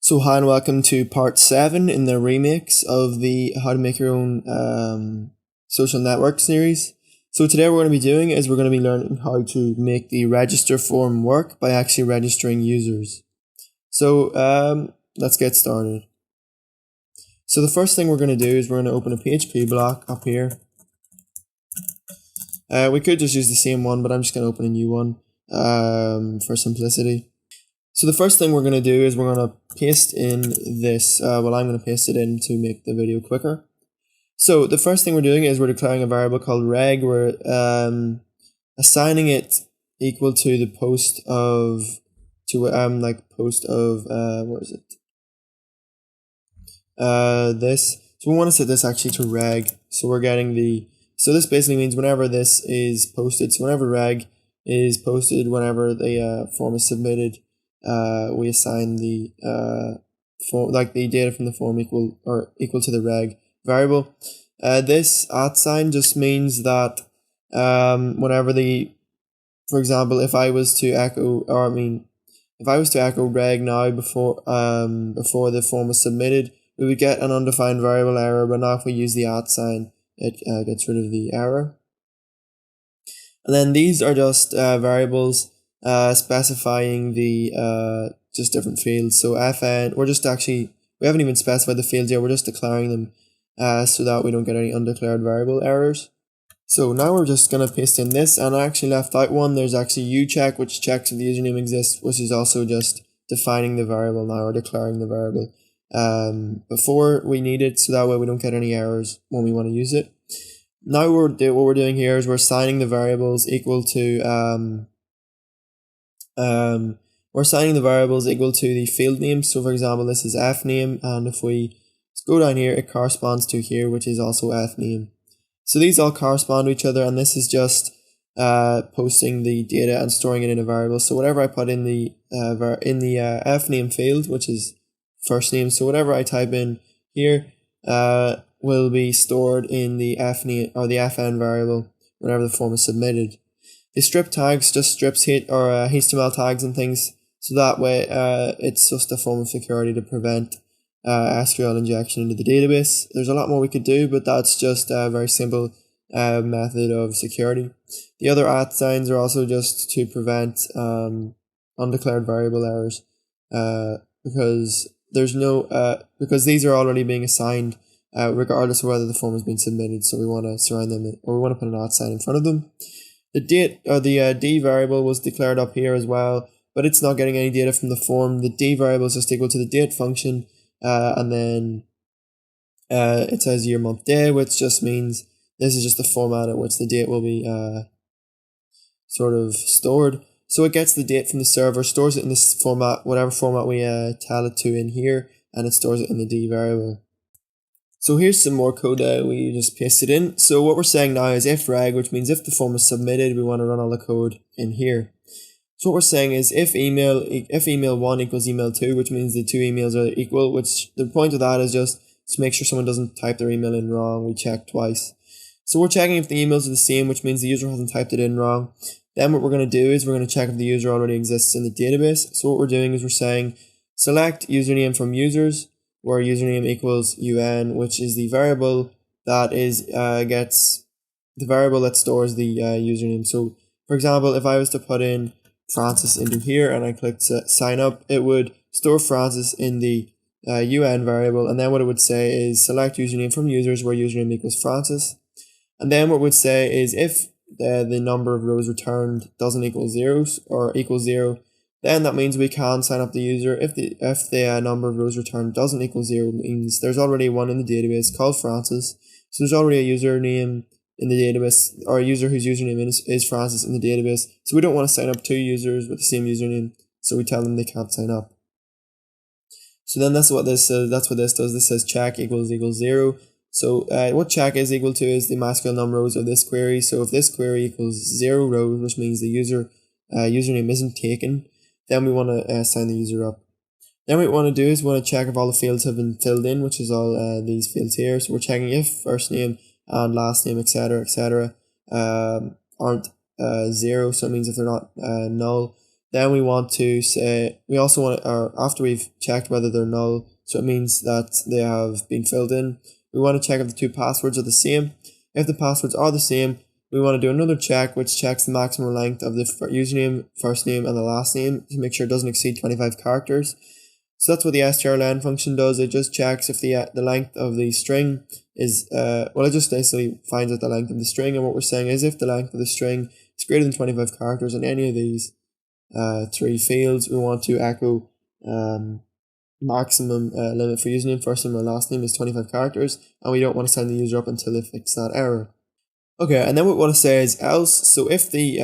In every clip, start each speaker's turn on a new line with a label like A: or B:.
A: So hi and welcome to part 7 in the remix of the How to Make Your Own Social Network series. So today what we're going to be doing is we're going to be learning how to make the register form work by actually registering users. So let's get started. So the first thing we're going to do is we're going to open a PHP block up here. We could just use the same one, but I'm just going to open a new one for simplicity. So the first thing we're going to do is we're going to paste in this, I'm going to paste it in to make the video quicker. So the first thing we're doing is we're declaring a variable called reg. We're assigning it equal to the post of, this. So we want to set this actually to reg. So we're getting so this basically means whenever this is posted, so whenever reg is posted, whenever the form is submitted, we assign the the data from the form equal to the reg variable. This @ just means that whenever for example, if I was to echo reg now before the form was submitted, we would get an undefined variable error. But now if we use the @ it gets rid of the error. And then these are just variables specifying the just different fields. So fn, we haven't even specified the fields yet, we're just declaring them so that we don't get any undeclared variable errors. So now we're just going to paste in this, and I actually left out one. There's actually ucheck, which checks if the username exists, which is also just defining the variable now, or declaring the variable before we need it, so that way we don't get any errors when we want to use it. Now what we're doing here is we're assigning the variables equal to the field name. So for example, this is fname, and if we go down here, it corresponds to here, which is also fname. So these all correspond to each other, and this is just posting the data and storing it in a variable. So whatever I put in the fname field, which is first name, so whatever I type in here will be stored in the fname or the fn variable whenever the form is submitted. The strip tags just strips HTML tags and things, so that way it's just a form of security to prevent SQL injection into the database. There's a lot more we could do, but that's just a very simple method of security. The other @ signs are also just to prevent undeclared variable errors, because these are already being assigned regardless of whether the form has been submitted. So we want to surround them or we want to put an @ sign in front of them. The date or the d variable was declared up here as well, but it's not getting any data from the form. The d variable is just equal to the date function, and then it says year, month, day, which just means this is just the format at which the date will be sort of stored. So it gets the date from the server, stores it in this format, whatever format we tell it to in here, and it stores it in the d variable. So here's some more code we just pasted in. So what we're saying now is if reg, which means if the form is submitted, we want to run all the code in here. So what we're saying is if email 1 equals email 2, which means the two emails are equal, which the point of that is just to make sure someone doesn't type their email in wrong. We check twice. So we're checking if the emails are the same, which means the user hasn't typed it in wrong. Then what we're going to do is we're going to check if the user already exists in the database. So what we're doing is we're saying select username from users, where username equals un, which is the variable that stores the username. So for example, if I was to put in Francis into here and I clicked sign up, it would store Francis in the un variable, and then what it would say is select username from users, where username equals Francis. And then what it would say is if the number of rows returned doesn't equal 0 or equals 0, then that means we can sign up the user. If the number of rows returned doesn't equal 0, it means there's already one in the database called Francis. So there's already a username in the database, or a user whose username is Francis in the database. So we don't want to sign up two users with the same username, so we tell them they can't sign up. So then that's what this says. That's what this does. This says check equals 0. So what check is equal to is the masculine number of rows of this query. So if this query equals 0 rows, which means the username isn't taken, then we want to sign the user up. Then what we want to do is we want to check if all the fields have been filled in, which is all these fields here. So we're checking if first name and last name, etc., aren't 0. So it means if they're not null, Then we want to say, we also want to, or after we've checked whether they're null, so it means that they have been filled in, we want to check if the two passwords are the same. If the passwords are the same, we want to do another check which checks the maximum length of the username, first name and the last name to make sure it doesn't exceed 25 characters. So that's what the strlen function does. It just checks if the length of the string is, it just basically finds out the length of the string, and what we're saying is if the length of the string is greater than 25 characters in any of these three fields, we want to echo maximum limit for username, first name or last name is 25 characters, and we don't want to sign the user up until they fix that error. Okay, and then what we want to say is else. So if the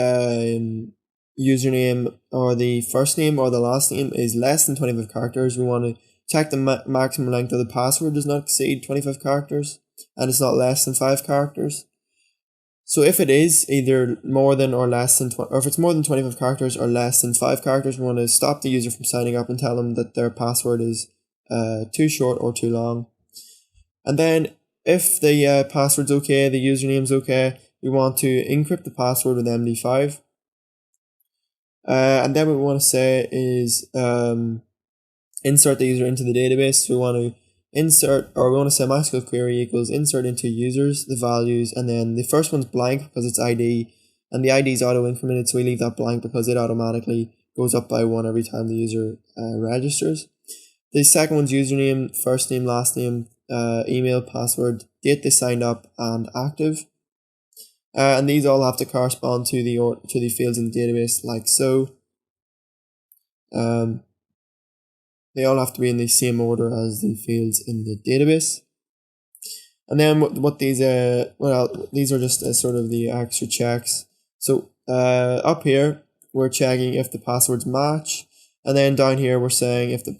A: username or the first name or the last name is less than 25 characters, we want to check the maximum length of the password does not exceed 25 characters and it's not less than 5 characters. So if it is either more than or less than, or if it's more than 25 characters or less than 5 characters, we want to stop the user from signing up and tell them that their password is too short or too long. And then if the password's okay, the username's okay, we want to encrypt the password with MD5. And then what we want to say is insert the user into the database. So we want to we want to say MySQL query equals insert into users, the values, and then the first one's blank because it's ID, and the ID is auto incremented, so we leave that blank because it automatically goes up by 1 every time the user registers. The second one's username, first name, last name, email, password, date they signed up, and active. And these all have to correspond to the fields in the database, like so. They all have to be in the same order as the fields in the database. And then what these these are just sort of the extra checks. So up here we're checking if the passwords match, and then down here we're saying if the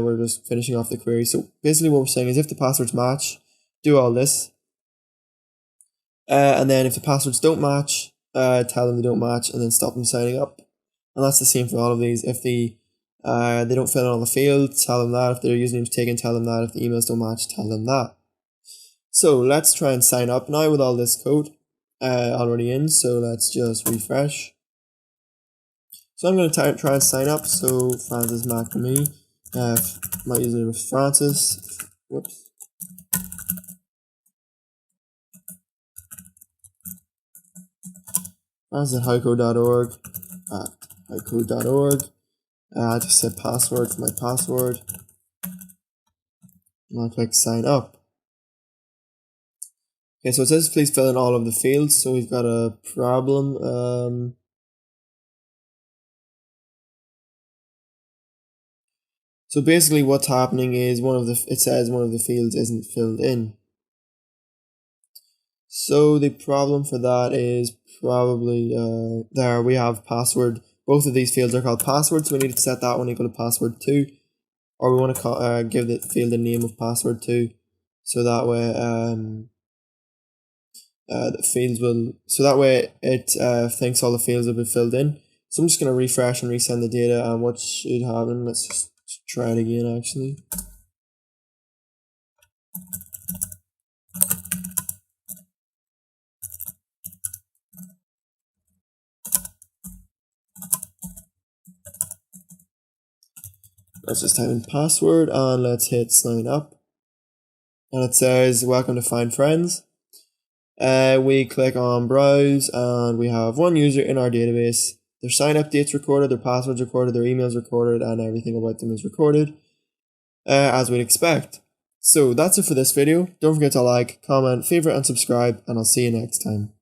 A: we're just finishing off the query. So basically what we're saying is if the passwords match, do all this. And then if the passwords don't match, tell them they don't match and then stop them signing up. And that's the same for all of these. If they don't fill in all the fields, tell them that. If their username's taken, tell them that. If the emails don't match, tell them that. So let's try and sign up now with all this code already in. So let's just refresh. So I'm going to try and sign up. So Francis McNamee, my username is Francis. Whoops. Francis at highcode.org. highcode.org. I just set password for my password. And I'll click sign up. Okay, so it says please fill in all of the fields. So we've got a problem. So basically what's happening is it says one of the fields isn't filled in. So the problem for that is probably there we have password. Both of these fields are called passwords, so we need to set that one equal to password 2, or we want to give the field the name of password 2, so that way the fields will. So that way it thinks all the fields have been filled in. So I'm just going to refresh and resend the data, and what should happen? Let's just try it again. Actually. Let's just type in password and let's hit sign up. And it says welcome to Find Friends. We click on browse and we have one user in our database. Their sign up date's recorded, their password's recorded, their email's recorded, and everything about them is recorded as we'd expect. So that's it for this video. Don't forget to like, comment, favorite, and subscribe, and I'll see you next time.